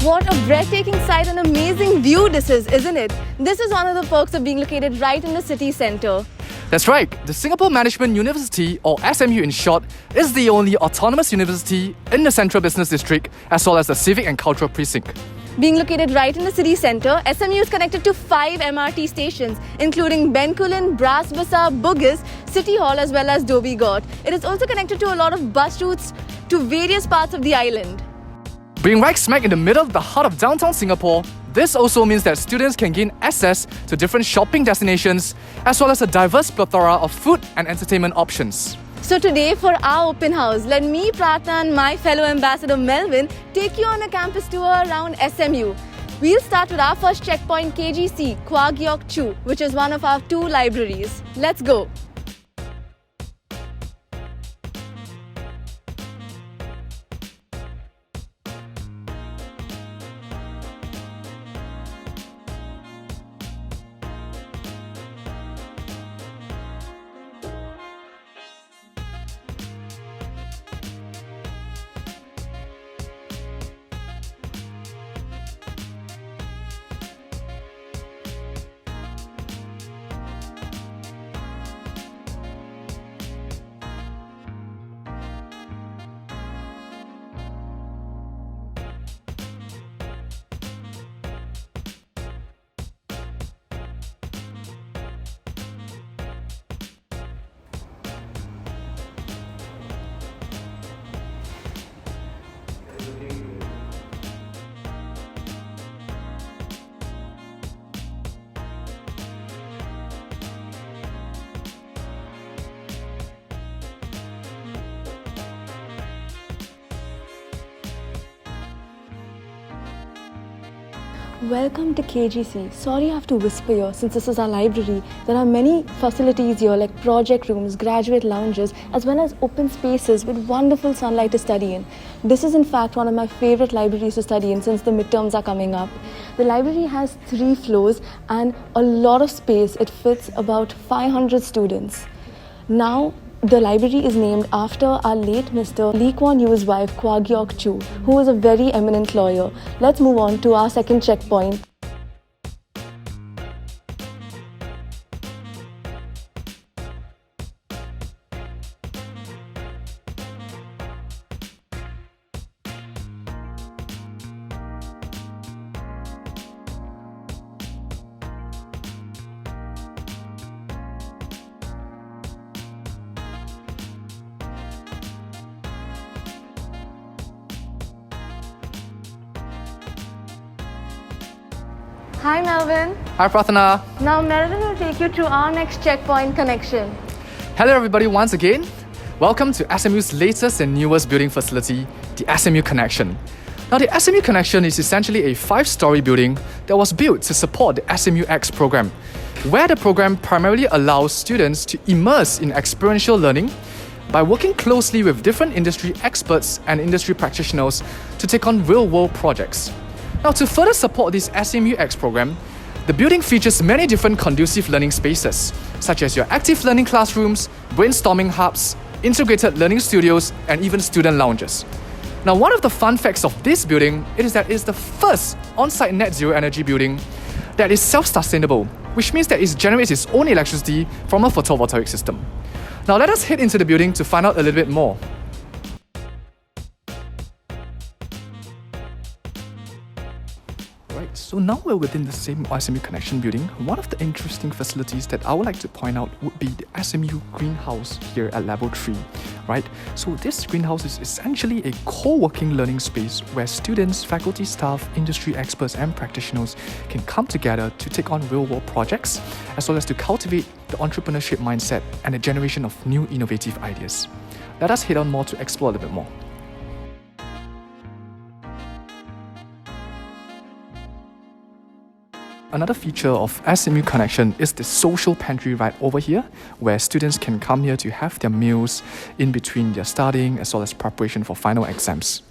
What a breathtaking sight and amazing view this is, isn't it? This is one of the perks of being located right in the city centre. That's right, the Singapore Management University, or SMU in short, is the only autonomous university in the Central Business District as well as the Civic and Cultural Precinct. Being located right in the city centre, SMU is connected to 5 MRT stations, including Bencoolen, Bras Basah, Bugis, City Hall as well as Dhoby Ghaut. It is also connected to a lot of bus routes to various parts of the island. Being right smack in the middle of the heart of downtown Singapore, this also means that students can gain access to different shopping destinations as well as a diverse plethora of food and entertainment options. So today for our open house, let me, Prarthana and my fellow ambassador Melvin take you on a campus tour around SMU. We'll start with our first checkpoint, KGC, Quag York, which is one of our 2 libraries. Let's go. Welcome to KGC. Sorry I have to whisper here since this is our library. There are many facilities here like project rooms, graduate lounges, as well as open spaces with wonderful sunlight to study in. This is in fact one of my favorite libraries to study in since the midterms are coming up. The library has 3 floors and a lot of space. It fits about 500 students. Now, the library is named after our late Mr. Lee Kuan Yew's wife, Quag York, who was a very eminent lawyer. Let's move on to our second checkpoint. Hi Melvin. Hi Prarthana. Now Melvin will take you to our next checkpoint, Connection. Hello everybody once again. Welcome to SMU's latest and newest building facility, the SMU Connection. Now the SMU Connection is essentially a 5-story building that was built to support the SMU X program, where the program primarily allows students to immerse in experiential learning by working closely with different industry experts and industry practitioners to take on real-world projects. Now, to further support this SMU X program, the building features many different conducive learning spaces, such as your active learning classrooms, brainstorming hubs, integrated learning studios, and even student lounges. Now, one of the fun facts of this building is that it's the first on-site net zero energy building that is self-sustainable, which means that it generates its own electricity from a photovoltaic system. Now, let us head into the building to find out a little bit more. So now we're within the same SMU Connection building. One of the interesting facilities that I would like to point out would be the SMU Greenhouse here at level 3, right? So this greenhouse is essentially a co-working learning space where students, faculty, staff, industry experts and practitioners can come together to take on real-world projects as well as to cultivate the entrepreneurship mindset and the generation of new innovative ideas. Let us head on more to explore a little bit more. Another feature of SMU Connection is the social pantry right over here, where students can come here to have their meals in between their studying as well as preparation for final exams.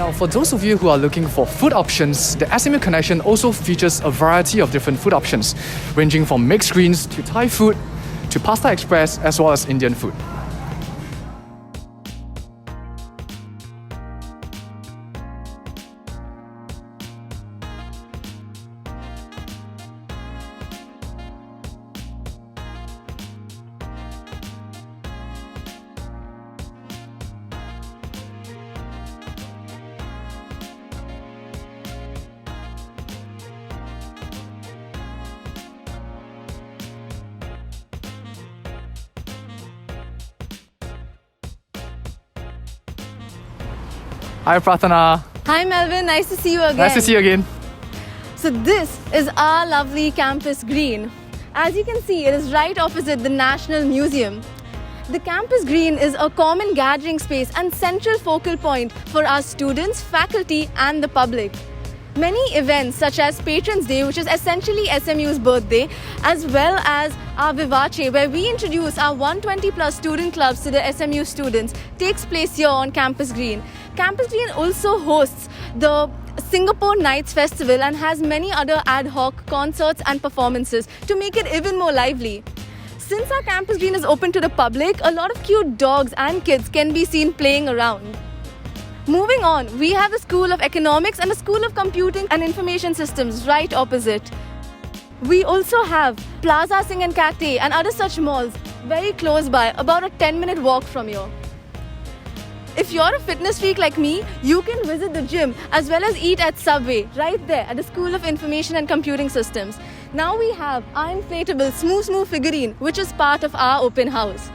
Now, for those of you who are looking for food options, the SMU Connection also features a variety of different food options, ranging from mixed greens to Thai food to Pasta Express as well as Indian food. Hi Prarthana. Hi Melvin, nice to see you again. Nice to see you again. So this is our lovely Campus Green. As you can see, it is right opposite the National Museum. The Campus Green is a common gathering space and central focal point for our students, faculty and the public. Many events such as Patrons Day, which is essentially SMU's birthday, as well as our Vivace, where we introduce our 120 plus student clubs to the SMU students, takes place here on Campus Green. Campus Green also hosts the Singapore Nights Festival and has many other ad hoc concerts and performances to make it even more lively. Since our Campus Green is open to the public, a lot of cute dogs and kids can be seen playing around. Moving on, we have the School of Economics and the School of Computing and Information Systems right opposite. We also have Plaza Sing and Cathay and other such malls very close by, about a 10-minute walk from here. If you're a fitness freak like me, you can visit the gym as well as eat at Subway right there at the School of Information and Computing Systems. Now we have our inflatable Smooth figurine, which is part of our open house.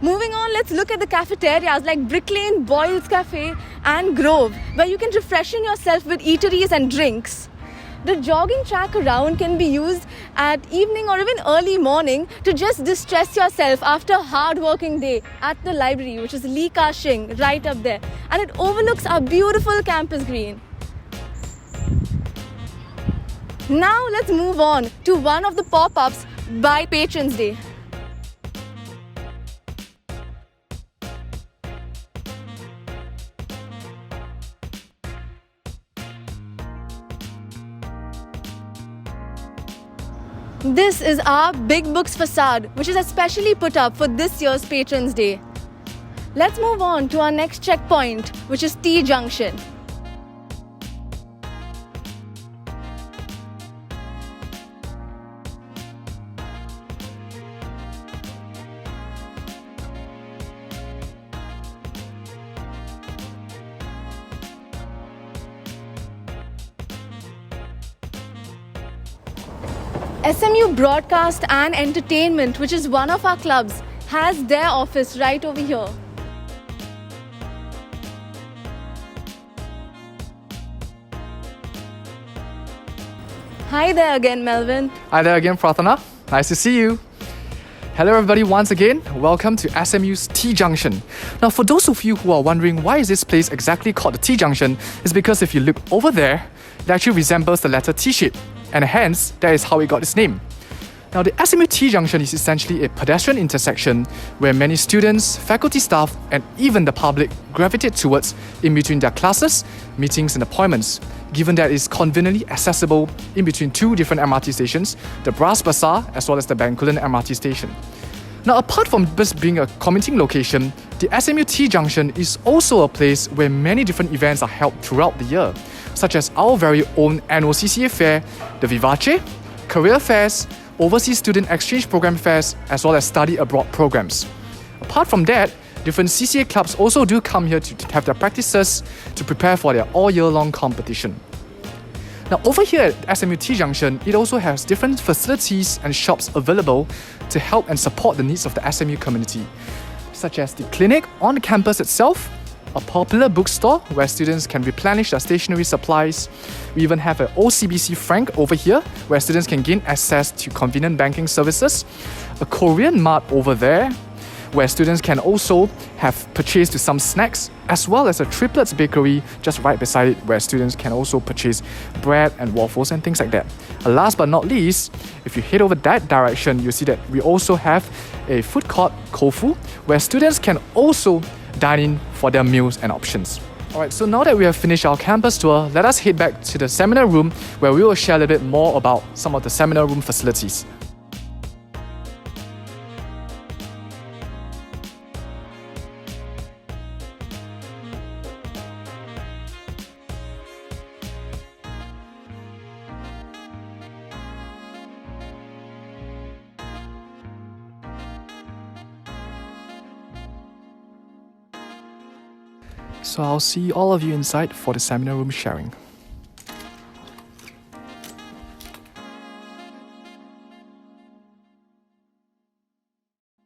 Moving on, let's look at the cafeterias like Brick Lane, Boyle's Cafe and Grove, where you can refreshen yourself with eateries and drinks. The jogging track around can be used at evening or even early morning to just distress yourself after a hard-working day at the library, which is Lee Ka Shing, right up there. And it overlooks our beautiful Campus Green. Now let's move on to one of the pop-ups by Patrons Day. This is our Big Books facade, which is especially put up for this year's Patrons Day. Let's move on to our next checkpoint, which is Tjunction. SMU Broadcast and Entertainment, which is one of our clubs, has their office right over here. Hi there again, Melvin. Hi there again, Prarthana. Nice to see you. Hello everybody once again. Welcome to SMU's Tjunction. Now for those of you who are wondering why is this place exactly called the Tjunction, it's because if you look over there, it actually resembles the letter T shape, and hence that is how it got its name. Now the SMU Tjunction is essentially a pedestrian intersection where many students, faculty staff and even the public gravitate towards in between their classes, meetings and appointments, given that it is conveniently accessible in between two different MRT stations, the Bras Basah as well as the Bencoolen MRT station. Now apart from this being a commuting location, the SMU Tjunction is also a place where many different events are held throughout the year, such as our very own annual CCA fair, the Vivace, career fairs, overseas student exchange program fairs, as well as study abroad programs. Apart from that, different CCA clubs also do come here to have their practices to prepare for their all-year-long competition. Now over here at SMU Tjunction, it also has different facilities and shops available to help and support the needs of the SMU community, such as the clinic on the campus itself, a popular bookstore where students can replenish their stationery supplies. We even have an OCBC Frank over here where students can gain access to convenient banking services, a Korean mart over there where students can also have purchase to some snacks, as well as a triplets bakery just right beside it where students can also purchase bread and waffles and things like that. Last but not least, if you head over that direction, you'll see that we also have a food court, Kofu, where students can also dine in for their meals and options. Alright, so now that we have finished our campus tour, let us head back to the seminar room where we will share a little bit more about some of the seminar room facilities. So I'll see all of you inside for the seminar room sharing.